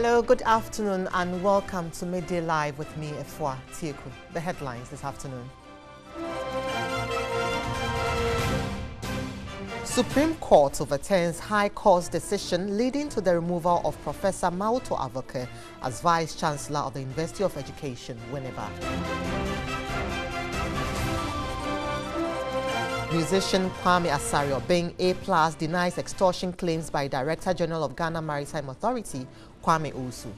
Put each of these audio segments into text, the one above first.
Hello, good afternoon and welcome to Midday Live with me, Efua Tieku. The headlines this afternoon. Supreme Court overturns High Court's decision leading to the removal of Professor Mauto Avoke as Vice Chancellor of the University of Education, Winneba. Musician Kwame Asario, being A+, denies extortion claims by Director General of Ghana Maritime Authority, Kwame Usu.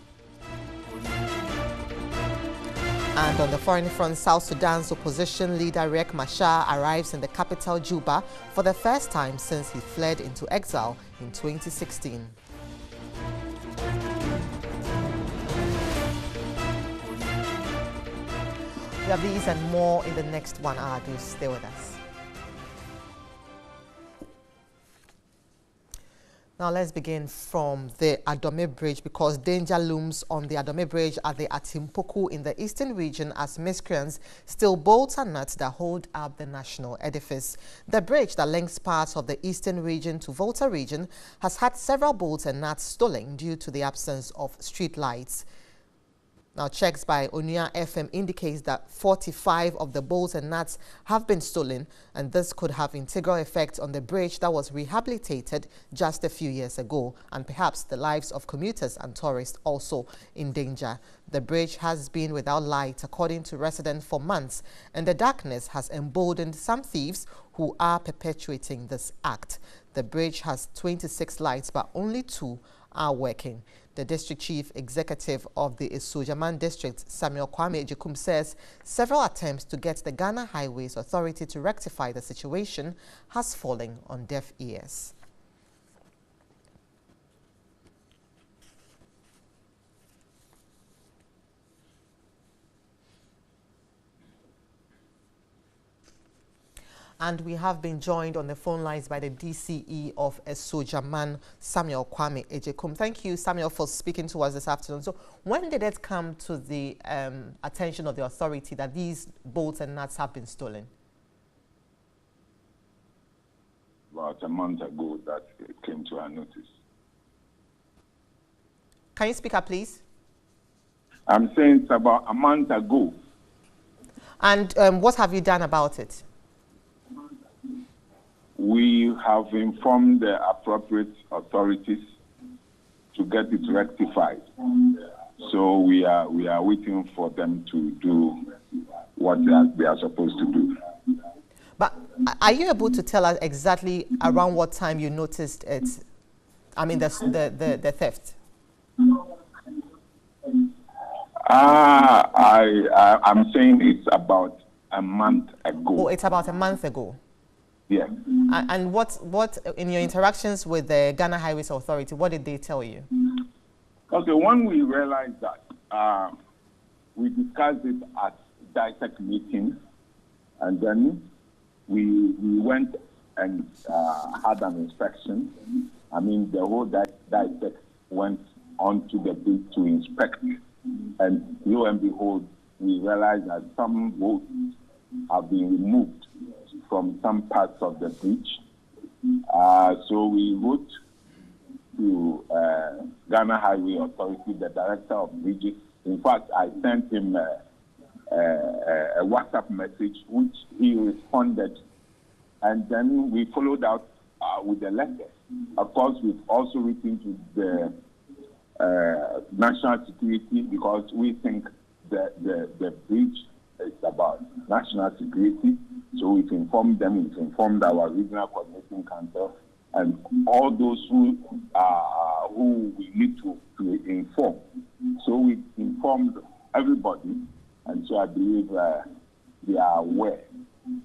And on the foreign front, South Sudan's opposition leader Riek Machar arrives in the capital Juba for the first time since he fled into exile in 2016. We have these and more in the next 1 hour. Do stay with us. Now let's begin from the Adome Bridge because danger looms on the Adome Bridge at the Atimpoku in the eastern region as miscreants steal bolts and nuts that hold up the national edifice. The bridge that links parts of the eastern region to Volta region has had several bolts and nuts stolen due to the absence of street lights. Now, checks by Onia FM indicates that 45 of the bolts and nuts have been stolen, and this could have integral effects on the bridge that was rehabilitated just a few years ago, and perhaps the lives of commuters and tourists also in danger. The bridge has been without light, according to residents, for months, and the darkness has emboldened some thieves who are perpetuating this act. The bridge has 26 lights, but only 2 are working. The district chief executive of the Esojaman district, Samuel Kwame Ejekum, says several attempts to get the Ghana Highways Authority to rectify the situation has fallen on deaf ears. And we have been joined on the phone lines by the DCE of Esojaman, Samuel Kwame Ejekum. Thank you, Samuel, for speaking to us this afternoon. So when did it come to the attention of the authority that these bolts and nuts have been stolen? About a month ago that it came to our notice. Can you speak up, please? I'm saying it's about a month ago. And what have you done about it? We have informed the appropriate authorities to get it rectified. So we are waiting for them to do what they are supposed to do. But are you able to tell us exactly around what time you noticed it? I mean, the theft. I'm saying it's about a month ago. Oh, it's about a month ago. Yeah. And what in your interactions with the Ghana Highways Authority, what did they tell you? Okay, when we realized that, we discussed it at dissect meetings, and then we went and had an inspection. I mean, the whole dissect went onto the bridge to inspect, and lo and behold, we realized that some bolts have been removed from some parts of the bridge. So we wrote to Ghana Highway Authority, the director of bridges. In fact, I sent him a WhatsApp message, which he responded, and then we followed out with a letter. Of course, we've also written to the national security because we think the bridge is about national security. So we've informed them, we've informed our regional coordinating council, and all those who we need to inform. So we informed everybody, and so I believe they are aware.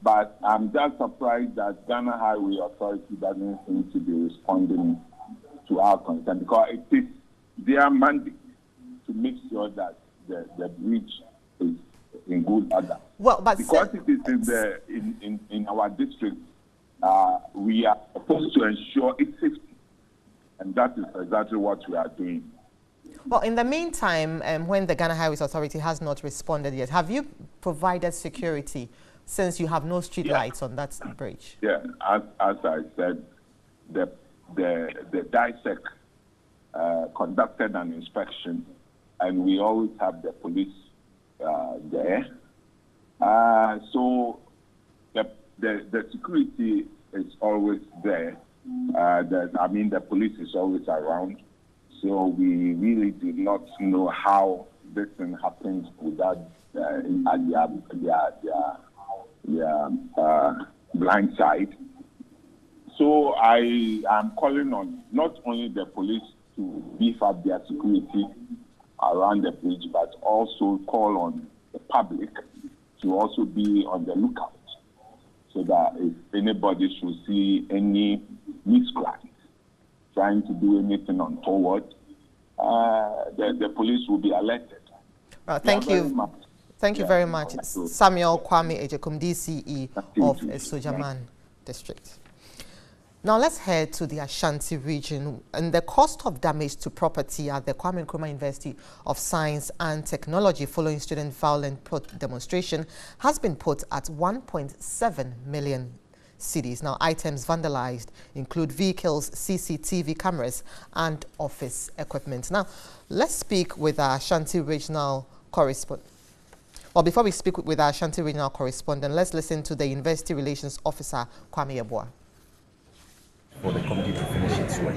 But I'm just surprised that Ghana Highway Authority doesn't seem to be responding to our concern, because it is their mandate to make sure that the bridge is in good order. Well, but because it is in our district, we are supposed to ensure its safety, and that is exactly what we are doing. Well, in the meantime, when the Ghana Highways Authority has not responded yet, have you provided security since you have no street lights on that bridge? Yeah, as I said, the dissect conducted an inspection, and we always have the police there. So the security is always there. The police is always around. So we really do not know how this thing happens without their blind side. So I am calling on not only the police to beef up their security around the bridge, but also call on the public to also be on the lookout, so that if anybody should see any miscreant trying to do anything untoward, the police will be alerted. Thank you. Thank you very much. Samuel Kwame Ejekum, DCE of Sojaman District. Now let's head to the Ashanti region, and the cost of damage to property at the Kwame Nkrumah University of Science and Technology following student violent demonstration has been put at 1.7 million cedis. Now, items vandalized include vehicles, CCTV cameras, and office equipment. Now, let's speak with our Ashanti regional correspondent. Well, before we speak with our Ashanti regional correspondent, let's listen to the University Relations Officer, Kwame Yeboah. For the committee to finish its work,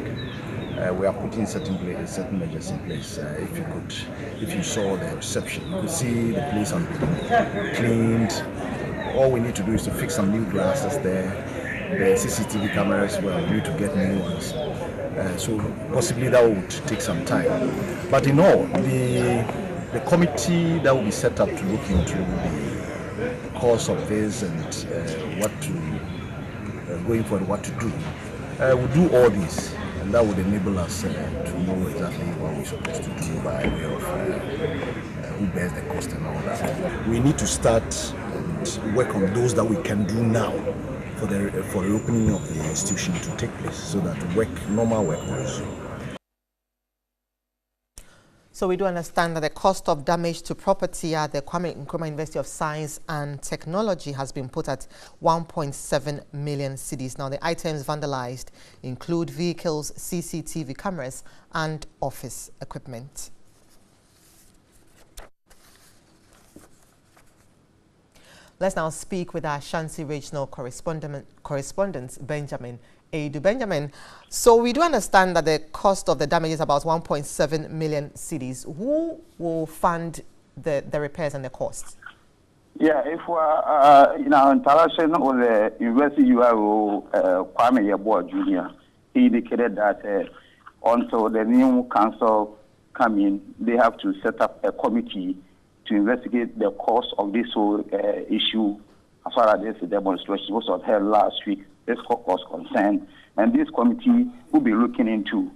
we are putting certain measures in place. If you saw the reception, you could see the place has been cleaned. All we need to do is to fix some new glasses there. The CCTV cameras, well, we need to get new ones. So possibly that would take some time. But in all, the committee that will be set up to look into the cause of this and what to going forward, what to do. We'll do all this, and that would enable us to know exactly what we're supposed to do by way of who bears the cost and all that. We need to start and work on those that we can do now for the opening of the institution to take place, so that normal work will resume. So we do understand that the cost of damage to property at the Kwame Nkrumah University of Science and Technology has been put at 1.7 million cedis. Now, the items vandalized include vehicles, CCTV cameras, and office equipment. Let's now speak with our Ashanti regional correspondent Benjamin Edu. Benjamin, so we do understand that the cost of the damage is about 1.7 million cedis. Who will fund the repairs and the costs? Yeah, if we're in our interaction with the University URO, Kwame Yeboah Jr., he indicated that until the new council come in, they have to set up a committee to investigate the cause of this whole issue as far as this demonstration was held last week. This was concerned, and this committee will be looking into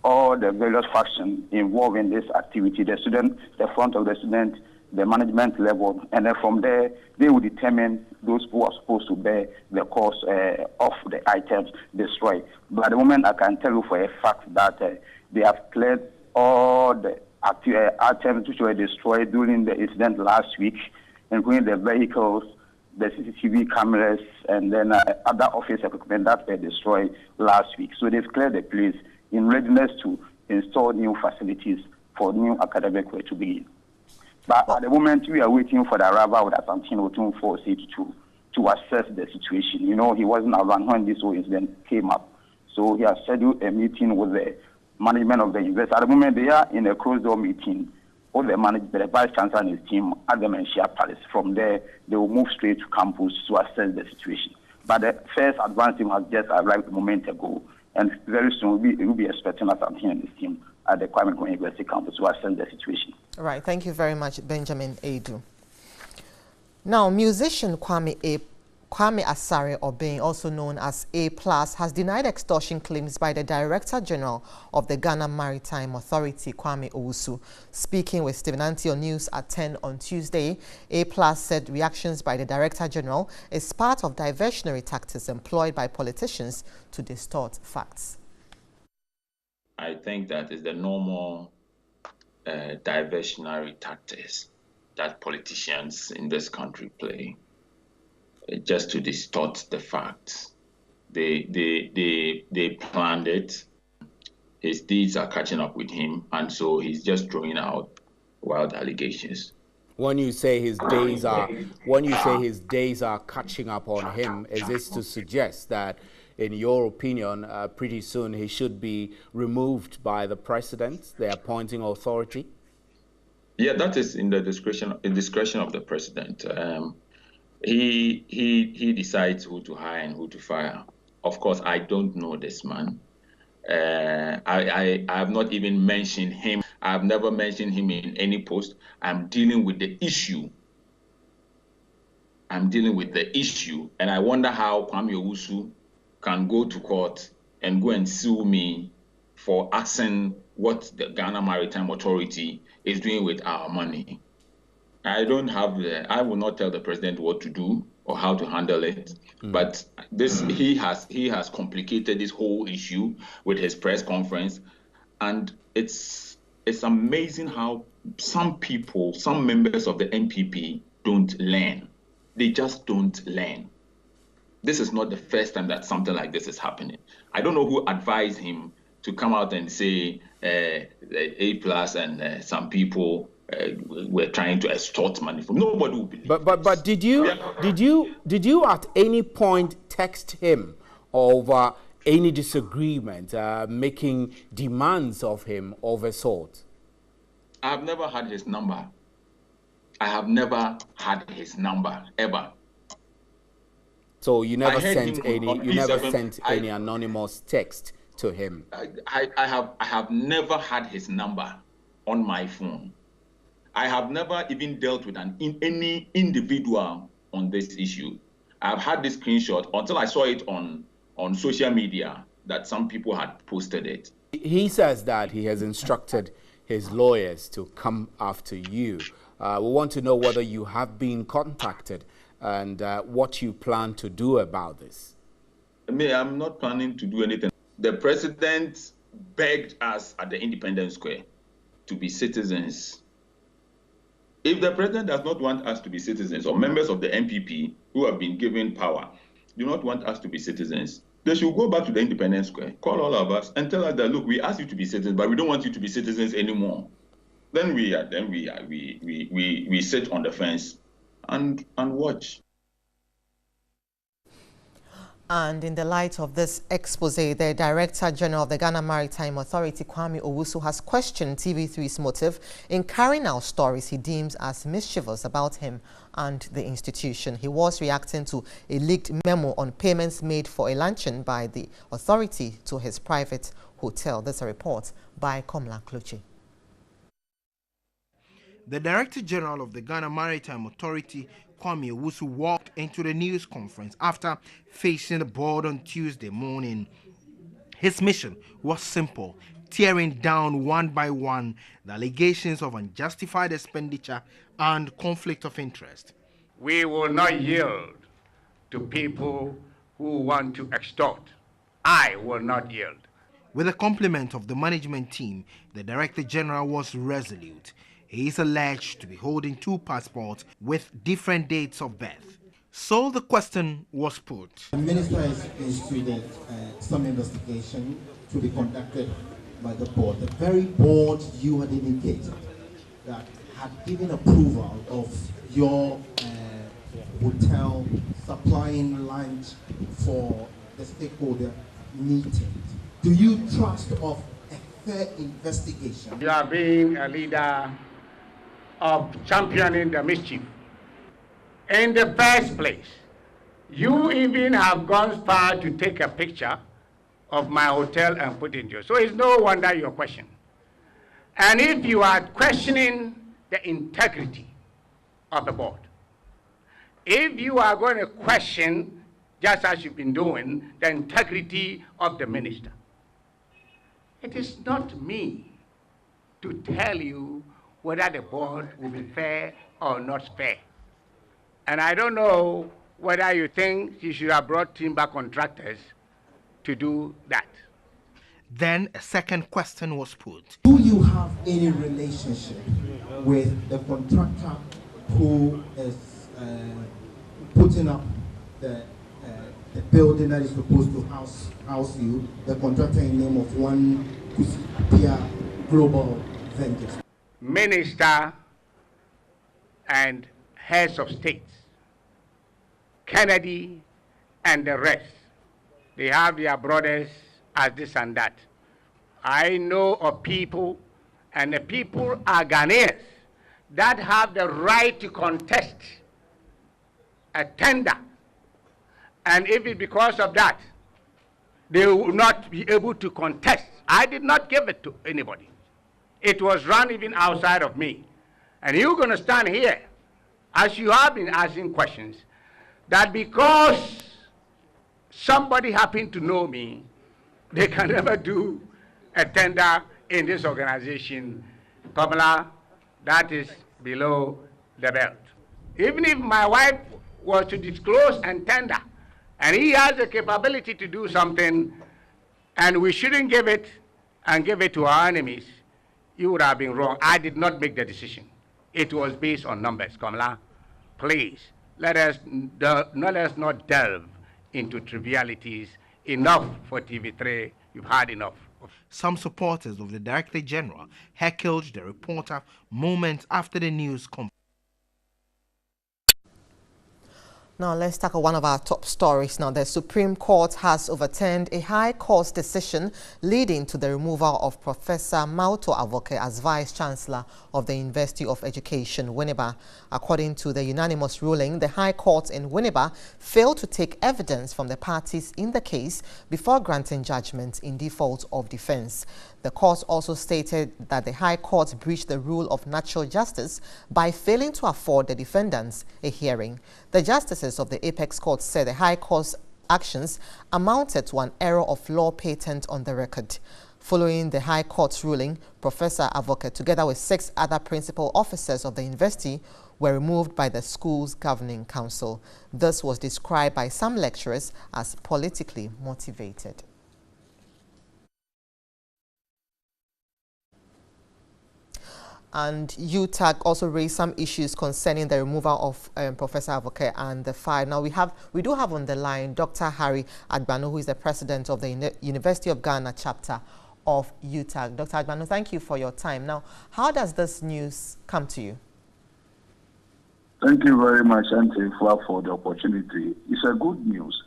all the various factions involved in this activity, the student, the front of the student, the management level, and then from there, they will determine those who are supposed to bear the cost of the items destroyed. But at the moment, I can tell you for a fact that they have cleared all the items which were destroyed during the incident last week, including the vehicles, the CCTV cameras, and then other office equipment that were destroyed last week. So they've cleared the place in readiness to install new facilities for new academic work to begin. But at the moment, we are waiting for the arrival of the Asante 242 to assess the situation. You know, he wasn't around when this whole incident came up. So he has scheduled a meeting with the management of the university. At the moment, they are in a closed-door meeting with the vice chancellor and his team at the Menchia Palace. From there, they will move straight to campus to assess the situation. But the first advance team has just arrived a moment ago, and very soon we will be expecting Asante and his team at the Kwame Nkrumah University campus to assess the situation. All right, thank you very much, Benjamin Edu. Now, musician Kwame Asare Obeng, also known as A+, has denied extortion claims by the Director General of the Ghana Maritime Authority, Kwame Owusu. Speaking with Stephen Anti on News at 10 on Tuesday, A+ said reactions by the Director General is part of diversionary tactics employed by politicians to distort facts. I think that is the normal diversionary tactics that politicians in this country play, just to distort the facts. They planned it. his deeds are catching up with him, and so he's just throwing out wild allegations. When you say his days are catching up on him, is this to suggest that, in your opinion, pretty soon he should be removed by the president, the appointing authority? Yeah, that is in the discretion of the president. He decides who to hire and who to fire. Of course, I don't know this man. I have not even mentioned him. I've never mentioned him in any post. I'm dealing with the issue. And I wonder how Kwame Owusu can go to court and go and sue me for asking what the Ghana Maritime Authority is doing with our money. I will not tell the president what to do or how to handle it. But he has complicated this whole issue with his press conference, and it's amazing how some members of the NPP don't learn. They just don't learn. This is not the first time that something like this is happening. I don't know who advised him to come out and say A+ and some people were trying to extort money from. Nobody will believe. But did you at any point text him over any disagreement, making demands of him of a sort? I have never had his number. Ever. So you never sent any anonymous text to him? I have never had his number on my phone. I have never even dealt with any individual on this issue. I've had this screenshot until I saw it on social media that some people had posted it. He says that he has instructed his lawyers to come after you. We want to know whether you have been contacted and what you plan to do about this. I'm not planning to do anything. The president begged us at the Independence Square to be citizens. If the president does not want us to be citizens, or members of the NPP who have been given power do not want us to be citizens, they should go back to the Independence Square, call all of us, and tell us that, look, we asked you to be citizens, but we don't want you to be citizens anymore. Then we sit on the fence and watch. And in the light of this expose, the Director General of the Ghana Maritime Authority, Kwame Owusu, has questioned TV3's motive in carrying out stories he deems as mischievous about him and the institution. He was reacting to a leaked memo on payments made for a luncheon by the authority to his private hotel. There's a report by Komla Kluchi. The Director General of the Ghana Maritime Authority, Kwame Owusu, walked into the news conference after facing the board on Tuesday morning. His mission was simple: tearing down one by one the allegations of unjustified expenditure and conflict of interest. We will not yield to people who want to extort. I will not yield. With the compliment of the management team, the Director General was resolute. He is alleged to be holding 2 passports with different dates of birth. So the question was put. The minister has instituted some investigation to be conducted by the board. The very board you had indicated that had given approval of your hotel supplying lunch for the stakeholder meeting. Do you trust of a fair investigation? You are being a leader of championing the mischief. In the first place, you even have gone far to take a picture of my hotel and put it in. So it's no wonder you're questioning. And if you are questioning the integrity of the board, if you are going to question, just as you've been doing, the integrity of the minister, it is not me to tell you whether the board will be fair or not fair. And I don't know whether you think you should have brought timber contractors to do that. Then a second question was put. Do you have any relationship with the contractor who is putting up the building that is supposed to house you, the contractor in name of one could appear global ventures. Minister and heads of states, Kennedy and the rest, they have their brothers as this and that. I know of people, and the people are Ghanaians, that have the right to contest a tender. And if it's because of that, they will not be able to contest. I did not give it to anybody. It was run even outside of me. And you're going to stand here, as you have been asking questions, that because somebody happened to know me, they can never do a tender in this organization. Kamala, that is below the belt. Even if my wife was to disclose and tender, and he has the capability to do something, and we shouldn't give it and give it to our enemies, you would have been wrong. I did not make the decision. It was based on numbers. Kamala, please, let us not delve into trivialities. Enough for TV3. You've had enough. Some supporters of the Director General heckled the reporter moments after the news conference. Now let's tackle one of our top stories. Now, the Supreme Court has overturned a High Court decision leading to the removal of Professor Mauto Avoke as Vice Chancellor of the University of Education, Winneba. According to the unanimous ruling, the High Court in Winneba failed to take evidence from the parties in the case before granting judgment in default of defense. The court also stated that the High Court breached the rule of natural justice by failing to afford the defendants a hearing. The justices of the Apex Court said the High Court's actions amounted to an error of law patent on the record. Following the High Court's ruling, Professor Avoke, together with 6 other principal officers of the university, were removed by the school's governing council. This was described by some lecturers as politically motivated. And UTAG also raised some issues concerning the removal of Professor Avoke and the fire. Now we do have on the line Dr. Harry Agbanu, who is the president of the University of Ghana chapter of UTAG. Dr. Agbanu, thank you for your time. Now, how does this news come to you? Thank you very much, Auntie, for the opportunity. It's a good news.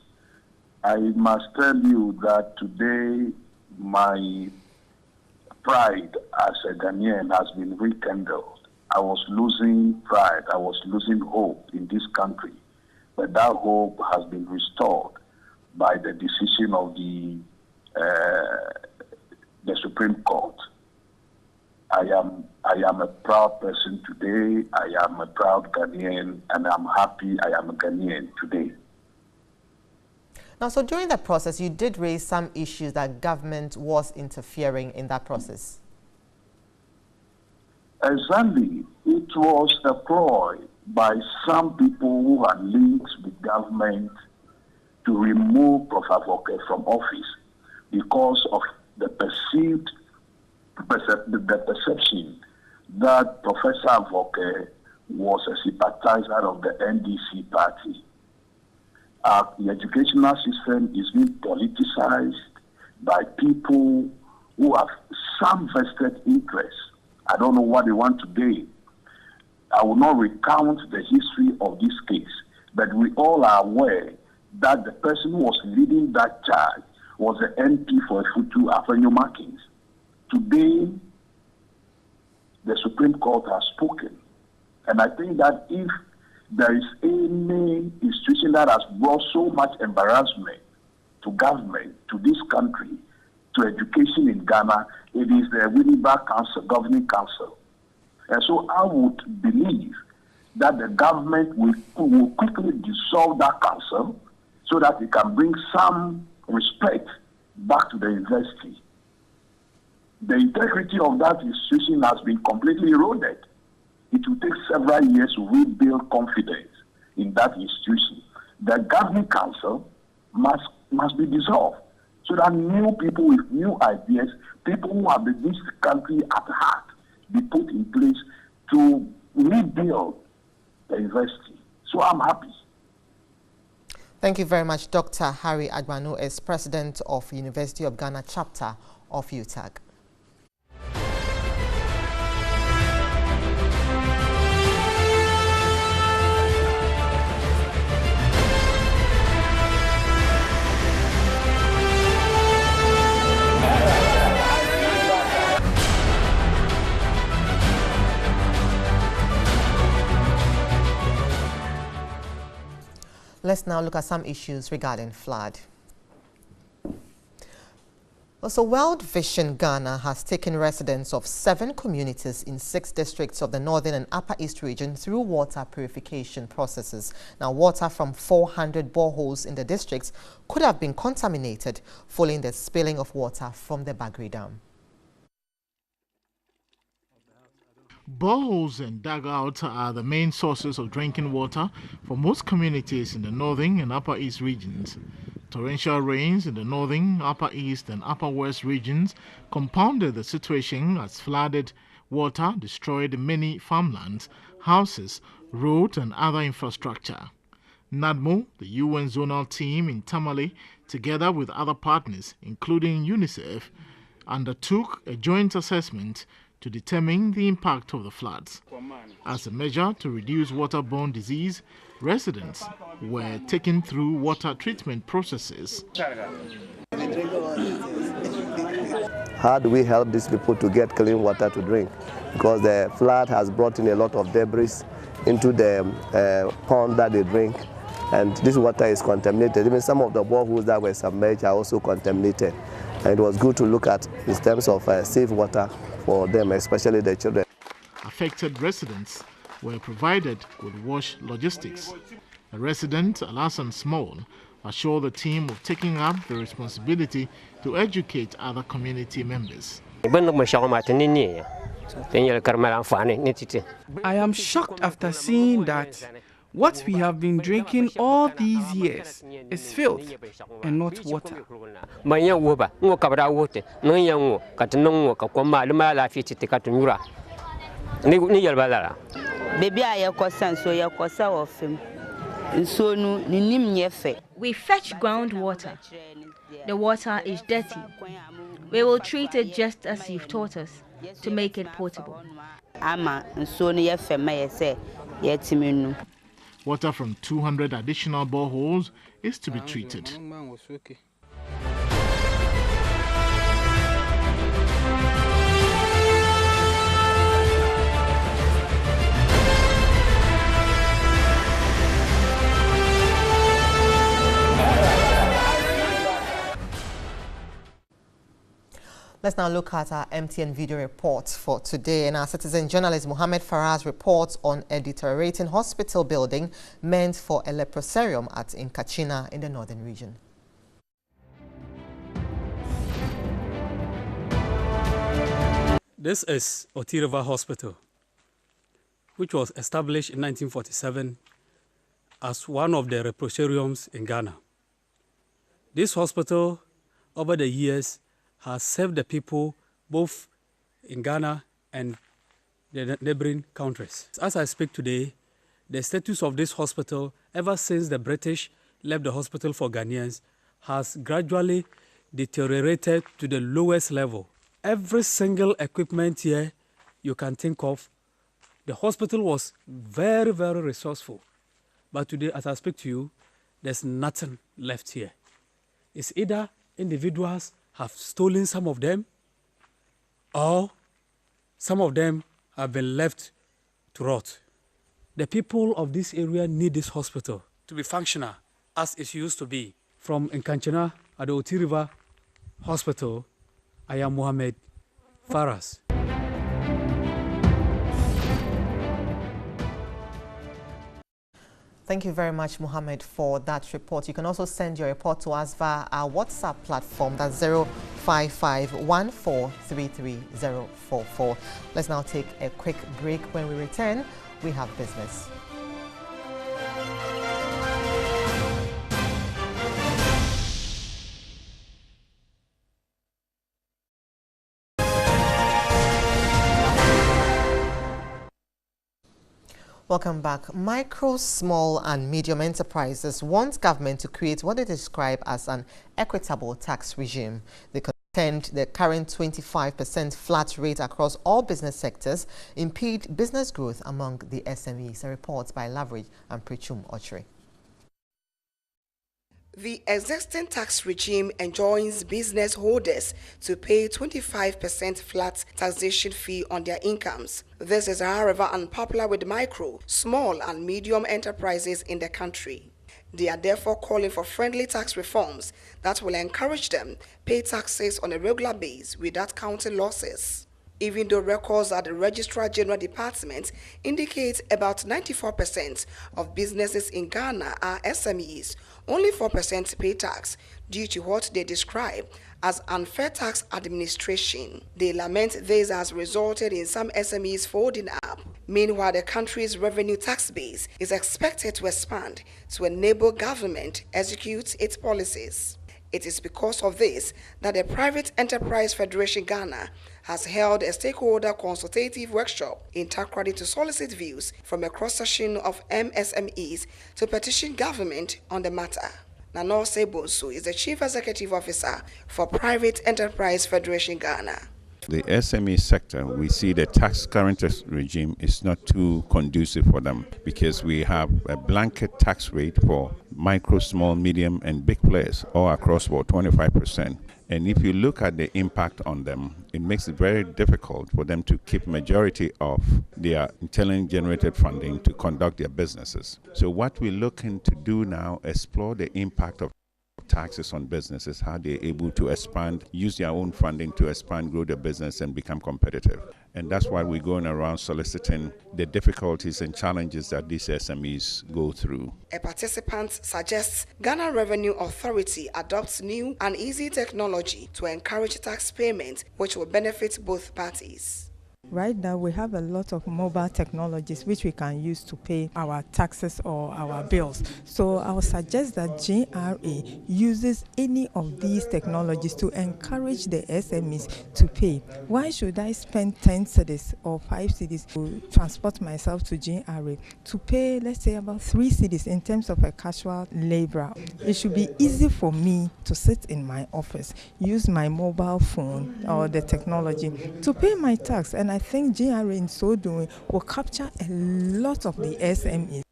I must tell you that today my pride as a Ghanaian has been rekindled. I was losing pride. I was losing hope in this country. But that hope has been restored by the decision of the Supreme Court. I am a proud person today. I am a proud Ghanaian, and I'm happy I am a Ghanaian today. Now, so during that process, you did raise some issues that government was interfering in that process. Exactly. It was a ploy by some people who had links with government to remove Prof. Avoke from office because of the perception that Professor Avoke was a sympathizer of the NDC party. The educational system is being politicized by people who have some vested interests. I don't know what they want today. I will not recount the history of this case, but we all are aware that the person who was leading that charge was the MP for Futu, Afenyo Markins. Today, the Supreme Court has spoken. And I think that if there is any institution that has brought so much embarrassment to government, to this country, to education in Ghana, it is the Winneba Council, Governing Council. And so I would believe that the government will quickly dissolve that council so that it can bring some respect back to the university. The integrity of that institution has been completely eroded. It will take several years to rebuild confidence in that institution. The governing council must be dissolved so that new people with new ideas, people who have this country at heart, be put in place to rebuild the university. So I'm happy. Thank you very much. Dr. Harry Agbanu is president of University of Ghana chapter of UTAG. Let's now look at some issues regarding flood. Also, World Vision Ghana has taken residents of 7 communities in 6 districts of the Northern and Upper East region through water purification processes. Now, water from 400 boreholes in the districts could have been contaminated following the spilling of water from the Bagri Dam. Boreholes and dugouts are the main sources of drinking water for most communities in the Northern and Upper East regions. Torrential rains in the Northern, Upper East and Upper West regions compounded the situation as flooded water destroyed many farmlands, houses, roads and other infrastructure. NADMO, the UN zonal team in Tamale, together with other partners, including UNICEF, undertook a joint assessment to determine the impact of the floods. As a measure to reduce waterborne disease, residents were taken through water treatment processes. How do we help these people to get clean water to drink? Because the flood has brought in a lot of debris into the pond that they drink, and this water is contaminated. Even some of the boreholes that were submerged are also contaminated. And it was good to look at in terms of safe water for them, especially the children. Affected residents were provided with wash logistics. A resident, Alasan Small, assured the team of taking up the responsibility to educate other community members. I am shocked after seeing that what we have been drinking all these years is filth and not water. We fetch groundwater. The water is dirty. We will treat it just as you've taught us to make it potable. Water from 200 additional boreholes is to be treated. Let's now look at our MTN video report for today. And our citizen journalist Mohammed Farah's reports on a deteriorating hospital building meant for a leprosarium at Nkachina in the northern region. This is Oti River Hospital, which was established in 1947 as one of the leprosariums in Ghana. This hospital, over the years, has served the people both in Ghana and the neighboring countries. As I speak today, the status of this hospital, ever since the British left the hospital for Ghanaians, has gradually deteriorated to the lowest level. Every single equipment here you can think of, the hospital was very, very resourceful. But today, as I speak to you, there's nothing left here. It's either individuals have stolen some of them, or some of them have been left to rot. The people of this area need this hospital to be functional as it used to be. From Nkanchina at the Oti River Hospital, I am Mohammed Faras. Thank you very much, Mohammed, for that report. You can also send your report to us via our WhatsApp platform. That's 05514330044. Let's now take a quick break. When we return, we have business. Welcome back. Micro, small and medium enterprises want government to create what they describe as an equitable tax regime. They contend the current 25% flat rate across all business sectors impede business growth among the SMEs. A report by Lavridge and Prichum Ochre. The existing tax regime enjoins business holders to pay 25% flat taxation fee on their incomes. This is, however, unpopular with micro, small and medium enterprises in the country. They are therefore calling for friendly tax reforms that will encourage them pay taxes on a regular basis without counting losses. Even though records at the Registrar General Department indicate about 94% of businesses in Ghana are SMEs, only 4% pay tax due to what they describe as unfair tax administration. They lament this has resulted in some SMEs folding up. Meanwhile, the country's revenue tax base is expected to expand to enable government execute its policies. It is because of this that the Private Enterprise Federation Ghana has held a stakeholder consultative workshop in Takoradi to solicit views from a cross-section of MSMEs to petition government on the matter. Nanor Sebonsu is the Chief Executive Officer for Private Enterprise Federation Ghana. The SME sector, we see the current regime is not too conducive for them because we have a blanket tax rate for micro, small, medium, and big players all across about 25%. And if you look at the impact on them, it makes it very difficult for them to keep majority of their internally generated funding to conduct their businesses. So what we're looking to do now, explore the impact of taxes on businesses, how they're able to expand, use their own funding to expand, grow their business and become competitive. And that's why we're going around soliciting the difficulties and challenges that these SMEs go through. A participant suggests Ghana Revenue Authority adopts new and easy technology to encourage tax payment, which will benefit both parties. Right now, we have a lot of mobile technologies which we can use to pay our taxes or our bills. So I would suggest that GRA uses any of these technologies to encourage the SMEs to pay. Why should I spend 10 cedis or 5 cedis to transport myself to GRA to pay, let's say, about 3 cedis in terms of a casual laborer? It should be easy for me to sit in my office, use my mobile phone or the technology to pay my tax. And I think GRA in so doing will capture a lot of the SMEs.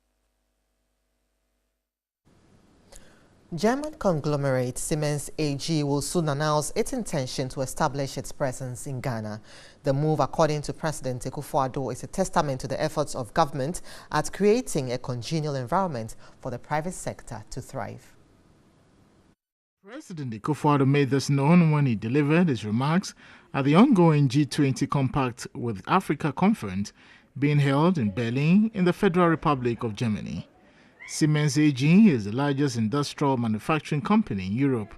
German conglomerate Siemens AG will soon announce its intention to establish its presence in Ghana. The move, according to President Akufo-Addo, is a testament to the efforts of government at creating a congenial environment for the private sector to thrive. President Akufo-Addo made this known when he delivered his remarks at the ongoing G20 Compact with Africa conference being held in Berlin in the Federal Republic of Germany. Siemens AG is the largest industrial manufacturing company in Europe.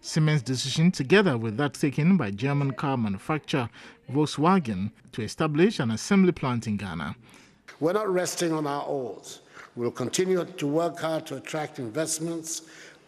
Siemens' decision, together with that taken by German car manufacturer Volkswagen, to establish an assembly plant in Ghana. We're not resting on our oars. We'll continue to work hard to attract investments,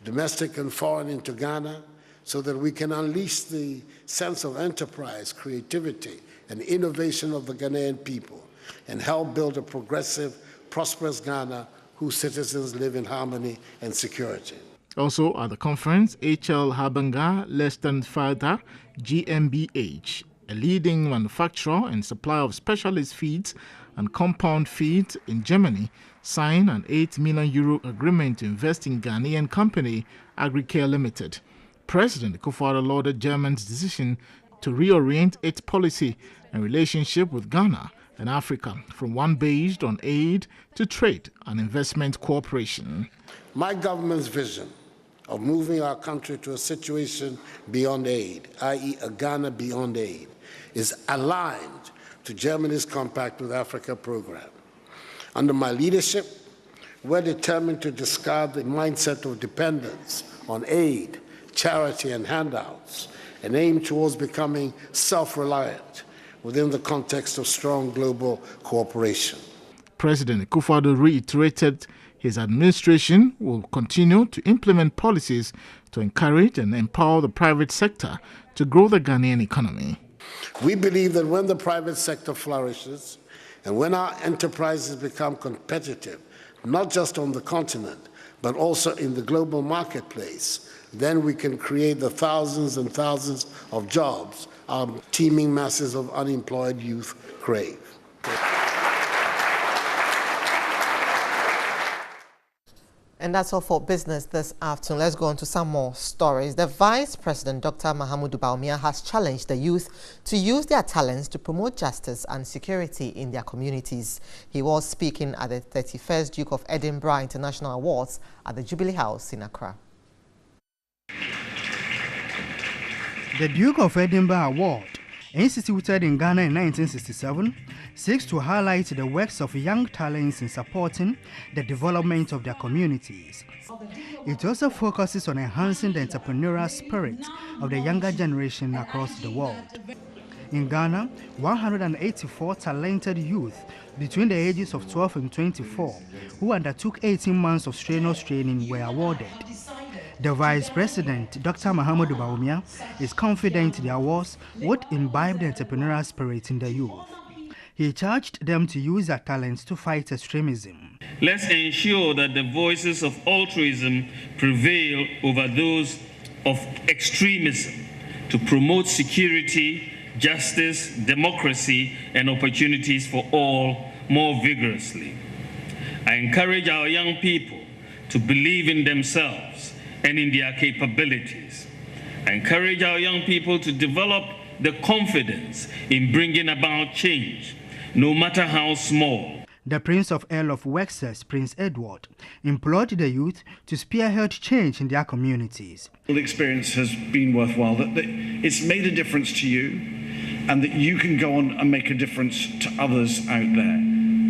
domestic and foreign, into Ghana, so that we can unleash the sense of enterprise, creativity, and innovation of the Ghanaian people and help build a progressive, prosperous Ghana whose citizens live in harmony and security. Also at the conference, HL Habanga Lestenfelder GmbH, a leading manufacturer and supplier of specialist feeds and compound feeds in Germany, signed an €8 million agreement to invest in Ghanaian company Agricare Limited. President Akufo-Addo lauded Germany's decision to reorient its policy and relationship with Ghana and Africa from one based on aid to trade and investment cooperation. My government's vision of moving our country to a situation beyond aid, i.e. a Ghana beyond aid, is aligned to Germany's Compact with Africa program. Under my leadership, we're determined to discard the mindset of dependence on aid, charity, and handouts, and aim towards becoming self-reliant within the context of strong global cooperation. President Akufo-Addo reiterated his administration will continue to implement policies to encourage and empower the private sector to grow the Ghanaian economy. We believe that when the private sector flourishes and when our enterprises become competitive, not just on the continent, but also in the global marketplace, then we can create the thousands and thousands of jobs our teeming masses of unemployed youth crave. And that's all for business this afternoon. Let's go on to some more stories. The Vice President, Dr. Mahamudu Bawumia, has challenged the youth to use their talents to promote justice and security in their communities. He was speaking at the 31st Duke of Edinburgh International Awards at the Jubilee House in Accra. The Duke of Edinburgh Award, instituted in Ghana in 1967, seeks to highlight the works of young talents in supporting the development of their communities. It also focuses on enhancing the entrepreneurial spirit of the younger generation across the world. In Ghana, 184 talented youth between the ages of 12 and 24 who undertook 18 months of strenuous training were awarded. The Vice President, Dr. Mahamudu Bawumia, is confident the awards would imbibe the entrepreneurial spirit in the youth. He charged them to use their talents to fight extremism. Let's ensure that the voices of altruism prevail over those of extremism to promote security, justice, democracy, and opportunities for all more vigorously. I encourage our young people to believe in themselves and in their capabilities. I encourage our young people to develop the confidence in bringing about change, no matter how small. The Prince of Earl of Wessex, Prince Edward, implored the youth to spearhead change in their communities. The experience has been worthwhile, that it's made a difference to you, and that you can go on and make a difference to others out there,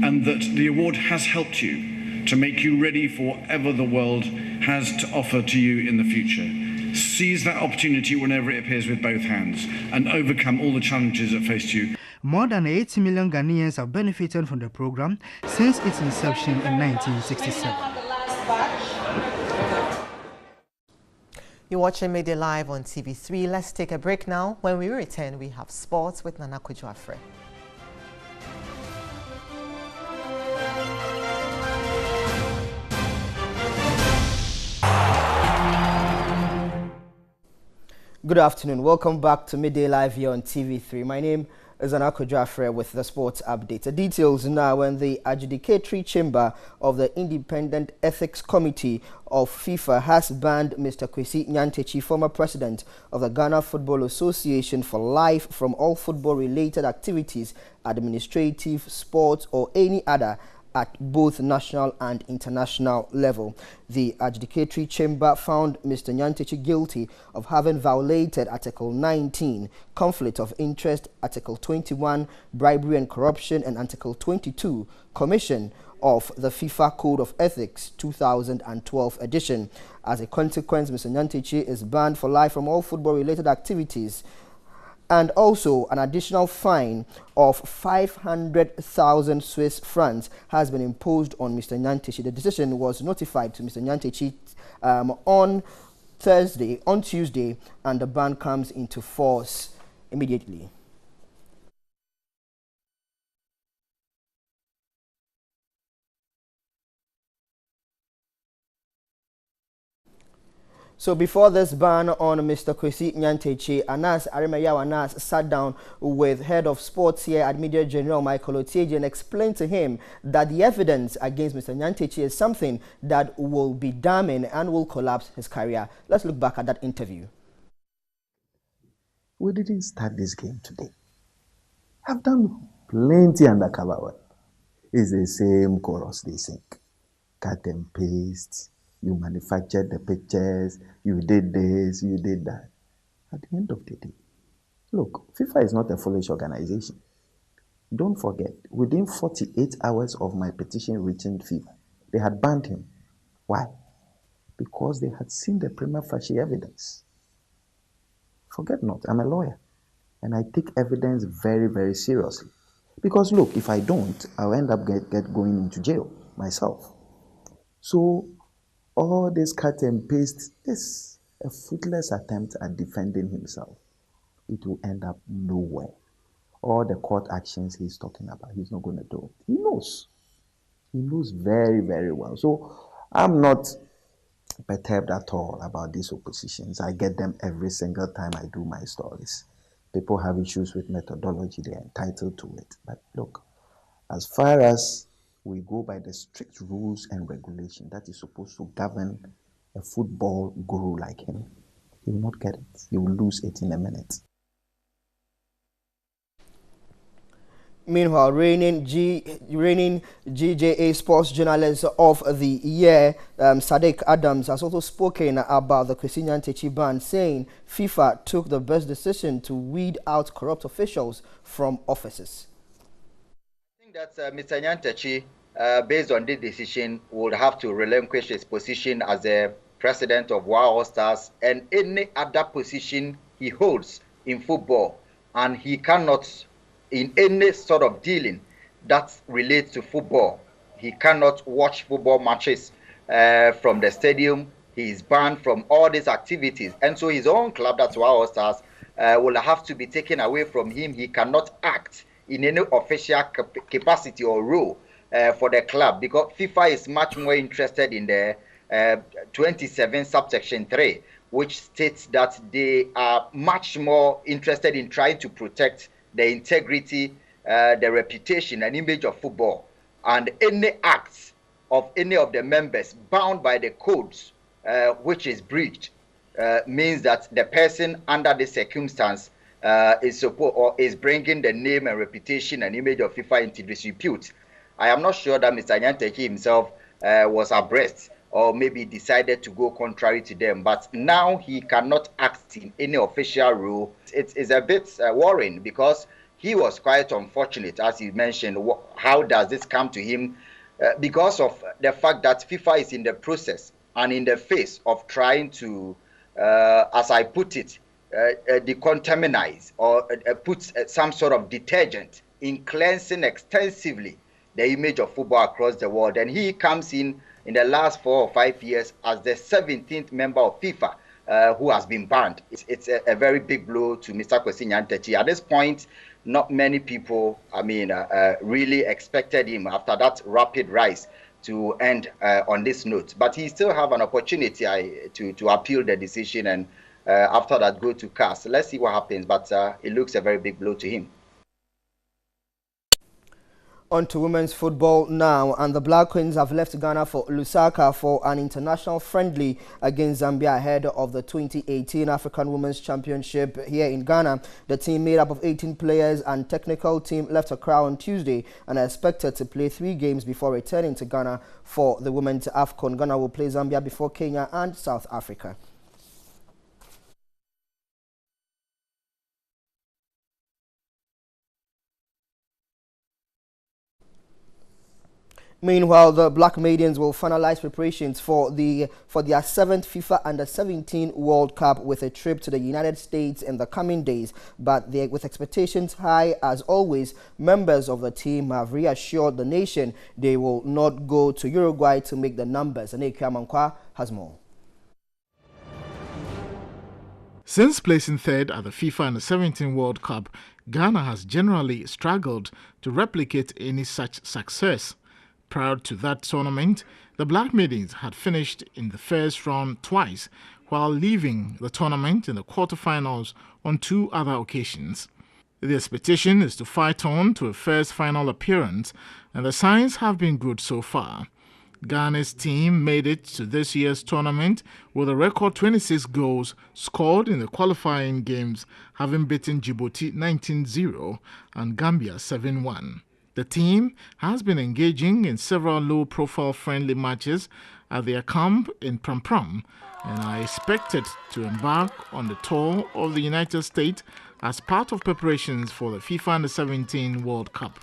and that the award has helped you to make you ready for whatever the world has to offer to you in the future. Seize that opportunity whenever it appears with both hands and overcome all the challenges that face you. More than 80 million Ghanaians have benefited from the program since its inception in 1967. You're watching Midday Live on TV3. Let's take a break now. When we return, we have sports with Nana Kojo-Afre. Good afternoon. Welcome back to Midday Live here on TV3. My name is Nana Kojo-Afre with the sports update. The details now. When the adjudicatory chamber of the Independent Ethics Committee of FIFA has banned Mr. Kwesi Nyantakyi, former president of the Ghana Football Association, for life from all football-related activities, administrative, sports, or any other at both national and international level. The adjudicatory chamber found Mr. Nyantakyi guilty of having violated Article 19, Conflict of Interest, Article 21, Bribery and Corruption, and Article 22, Commission of the FIFA Code of Ethics 2012 edition. As a consequence, Mr. Nyantakyi is banned for life from all football-related activities, and also an additional fine of 500,000 Swiss francs has been imposed on Mr. Nyantakyi. The decision was notified to Mr. Nyantakyi on Tuesday, and the ban comes into force immediately. So before this ban on Mr. Kwesi Nyantakyi, Anas Arimayaw Anas sat down with head of sports here at Media General Michael Otieji and explained to him that the evidence against Mr. Nyantakyi is something that will be damning and will collapse his career. Let's look back at that interview. We didn't start this game today. I've done plenty undercover work. It's the same chorus they sing. Cut and paste. You manufactured the pictures, you did this, you did that. At the end of the day, look, FIFA is not a foolish organization. Don't forget, within 48 hours of my petition reaching FIFA, they had banned him. Why? Because they had seen the prima facie evidence. Forget not, I'm a lawyer, and I take evidence very, very seriously. Because look, if I don't, I'll end up going into jail myself. So, all this cut and paste is a fruitless attempt at defending himself. It will end up nowhere. All the court actions he's talking about, he's not going to do it. He knows. He knows very, very well. So I'm not perturbed at all about these oppositions. I get them every single time I do my stories. People have issues with methodology. They're entitled to it. But look, as far as we go by the strict rules and regulation that is supposed to govern a football guru like him, he will not get it. He will lose it in a minute. Meanwhile, reigning GJA Sports Journalist of the Year, Sadiq Adams, has also spoken about the Kwesi Nyantakyi ban, saying FIFA took the best decision to weed out corrupt officials from offices. I think that Mr. Nyantakyi, based on this decision, would have to relinquish his position as the president of All Stars and any other position he holds in football, and he cannot, in any sort of dealing that relates to football, he cannot watch football matches from the stadium. He is banned from all these activities, and so his own club, that's All Stars, will have to be taken away from him. He cannot act in any official capacity or role for the club, because FIFA is much more interested in the 27 subsection 3, which states that they are much more interested in trying to protect the integrity, the reputation and image of football. And any acts of any of the members bound by the codes which is breached means that the person under this circumstance is bringing the name and reputation and image of FIFA into disrepute. I am not sure that Mr. Nyantakyi himself was abreast or maybe decided to go contrary to them, but now he cannot act in any official role. It's a bit worrying, because he was quite unfortunate, as you mentioned. How does this come to him? Because of the fact that FIFA is in the process and in the face of trying to, as I put it, decontaminize or put some sort of detergent in cleansing extensively the image of football across the world. And he comes in the last 4 or 5 years as the 17th member of FIFA who has been banned. It's a very big blow to Mr. Kwesi Nyantakyi. At this point, not many people, really expected him after that rapid rise to end on this note. But he still have an opportunity to appeal the decision and after that go to CAS. Let's see what happens, but it looks a very big blow to him. On to women's football now, and the Black Queens have left Ghana for Lusaka for an international friendly against Zambia ahead of the 2018 African Women's Championship here in Ghana. The team, made up of 18 players and technical team, left Accra on Tuesday and are expected to play 3 games before returning to Ghana for the Women's AFCON. Ghana will play Zambia before Kenya and South Africa. Meanwhile, the Black Maidens will finalize preparations for their 7th FIFA Under-17 World Cup with a trip to the United States in the coming days. But with expectations high as always, members of the team have reassured the nation they will not go to Uruguay to make the numbers. And Eke Amankwa has more. Since placing third at the FIFA Under-17 World Cup, Ghana has generally struggled to replicate any such success. Prior to that tournament, the Black Maidens had finished in the first round twice, while leaving the tournament in the quarterfinals on 2 other occasions. The expectation is to fight on to a first final appearance, and the signs have been good so far. Ghana's team made it to this year's tournament with a record 26 goals scored in the qualifying games, having beaten Djibouti 19-0 and Gambia 7-1. The team has been engaging in several low-profile friendly matches at their camp in Pram and are expected to embark on the tour of the United States as part of preparations for the FIFA Under-17 World Cup.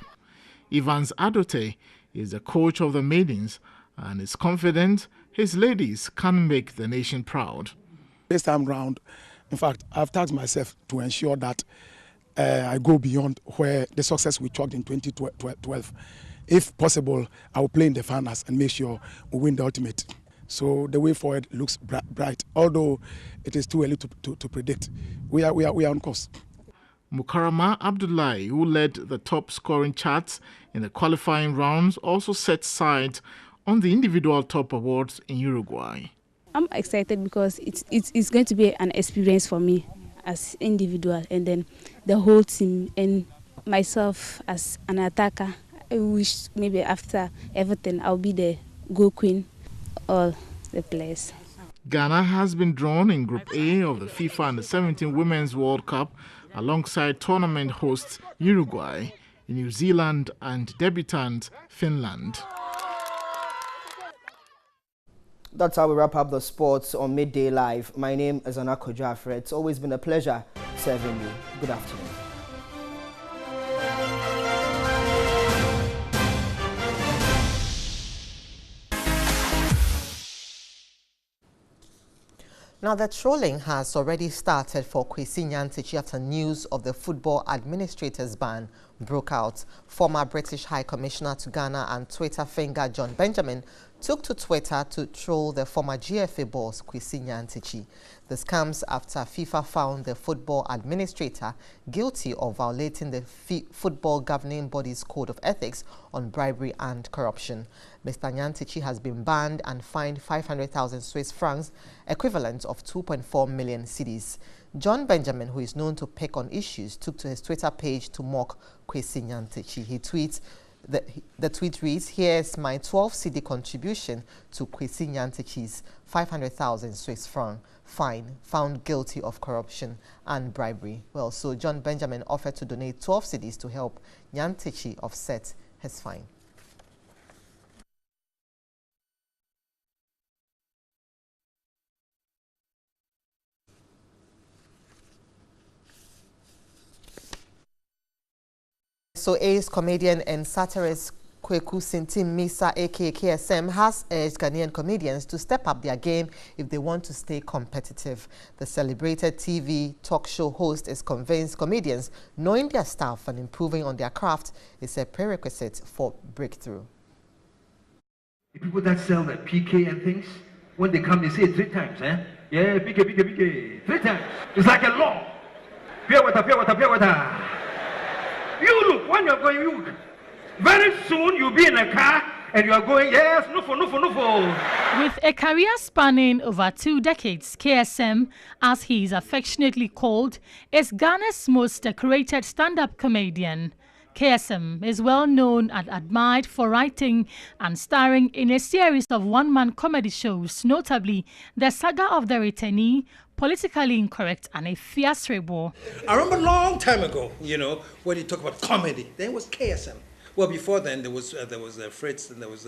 Evans Adote is the coach of the Maidens and is confident his ladies can make the nation proud. This time round, in fact, I've tasked myself to ensure that I go beyond where the success we chalked in 2012. If possible, I will play in the finals and make sure we win the ultimate. So the way forward looks bright, although it is too early to predict. We are on course. Mukarama Abdullahi, who led the top scoring charts in the qualifying rounds, also set sight on the individual top awards in Uruguay. I'm excited because it's going to be an experience for me as individual, and then the whole team and myself as an attacker. I wish maybe after everything I'll be the goal queen, all the players. Ghana has been drawn in Group A of the FIFA Under-17 Women's World Cup alongside tournament hosts Uruguay, New Zealand and debutant Finland. That's how we wrap up the sports on Midday Live. My name is Anako Jaffre. It's always been a pleasure serving you. Good afternoon. Now, the trolling has already started for Kwesi Nyantakyi after news of the football administrator's ban broke out. Former British High Commissioner to Ghana and Twitter finger John Benjamin took to Twitter to troll the former GFA boss Kwesi Nyantakyi. This comes after FIFA found the football administrator guilty of violating the football governing body's code of ethics on bribery and corruption. Mr. Nyantakyi has been banned and fined 500,000 Swiss francs, equivalent of 2.4 million cedis. John Benjamin, who is known to pick on issues, took to his Twitter page to mock Kwesi Nyantakyi. He tweets, the tweet reads, "Here's my 12 cedi contribution to Kwesi Nyantakyi's 500,000 Swiss franc fine, found guilty of corruption and bribery." Well, so John Benjamin offered to donate 12 cedis to help Nyantakyi offset his fine. So ace comedian and satirist Kweku Sintim Misa aka KSM has urged Ghanaian comedians to step up their game if they want to stay competitive. The celebrated TV talk show host is convinced comedians knowing their stuff and improving on their craft is a prerequisite for breakthrough. The people that sell the PK and things, when they come, they say it 3 times, eh? Yeah, PK, 3 times. It's like a law. Pure water, pure water, pure water. You look, when you're going, you look. Very soon you'll be in a car and you're going, yes, no for. With a career spanning over 2 decades, KSM, as he is affectionately called, is Ghana's most decorated stand-up comedian. KSM is well known and admired for writing and starring in a series of one-man comedy shows, notably The Saga of the Returnee, Politically Incorrect, and A Fierce Rebel. I remember a long time ago, when you talk about comedy, then it was KSM. Well, before then, there was Fritz and there was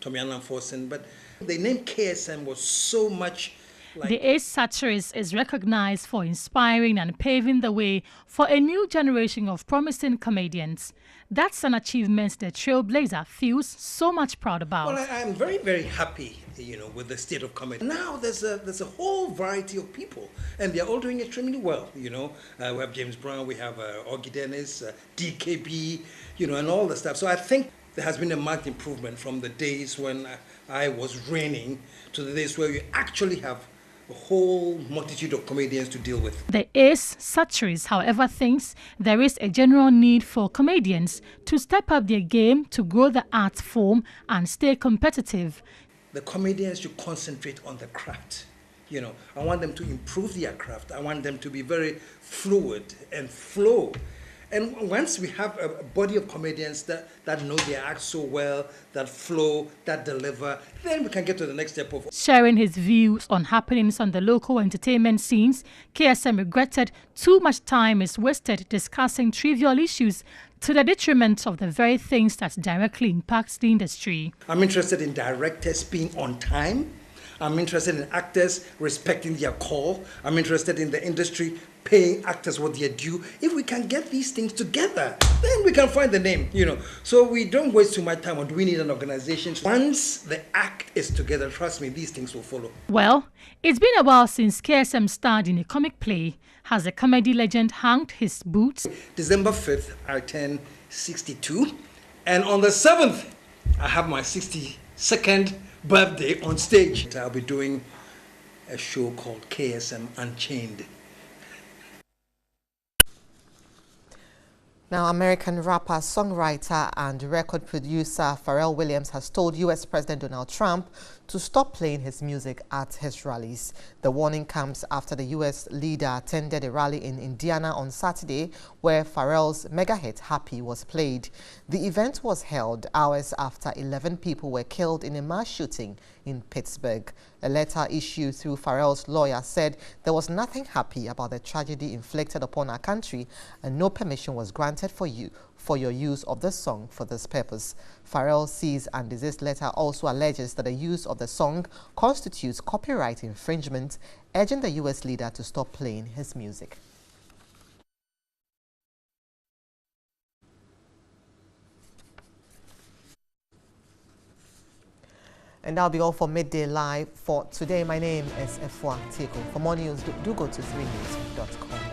Tommy Allen Forsen, but the name KSM was so much like... The ace satirist is recognized for inspiring and paving the way for a new generation of promising comedians. That's an achievement the trailblazer feels so much proud about. Well, I'm very, very happy, with the state of comedy. Now there's a whole variety of people, and they're all doing extremely well. We have James Brown, we have Augie Dennis, DKB, and all the stuff. So I think there has been a marked improvement from the days when I was reigning to the days where you actually have a whole multitude of comedians to deal with. The ace satirist, however, thinks there is a general need for comedians to step up their game to grow the art form and stay competitive. The comedians should concentrate on the craft. I want them to improve their craft. I want them to be very fluid and flow. And once we have a body of comedians that know their act so well, that flow, that deliver, then we can get to the next step of... Sharing his views on happenings on the local entertainment scenes, KSM regretted too much time is wasted discussing trivial issues to the detriment of the very things that directly impacts the industry. I'm interested in directors being on time. I'm interested in actors respecting their call. I'm interested in the industry paying actors what they're due. If we can get these things together, then we can find the name, So we don't waste too much time on do we need an organization. Once the act is together, trust me, these things will follow. Well, it's been a while since KSM starred in a comic play. Has the comedy legend hanged his boots? December 5th, I turn 62. And on the 7th, I have my 62nd birthday on stage. I'll be doing a show called KSM Unchained. Now, American rapper, songwriter, and record producer Pharrell Williams has told U.S. President Donald Trump to stop playing his music at his rallies. The warning comes after the U.S. leader attended a rally in Indiana on Saturday where Pharrell's mega hit Happy was played. The event was held hours after 11 people were killed in a mass shooting in Pittsburgh. A letter issued through Pharrell's lawyer said there was nothing happy about the tragedy inflicted upon our country and no permission was granted for your use of the song for this purpose. Pharrell's cease and desist letter also alleges that the use of the song constitutes copyright infringement, urging the U.S. leader to stop playing his music. And that'll be all for Midday Live for today. My name is Efwa Teko. For more news, do go to 3news.com.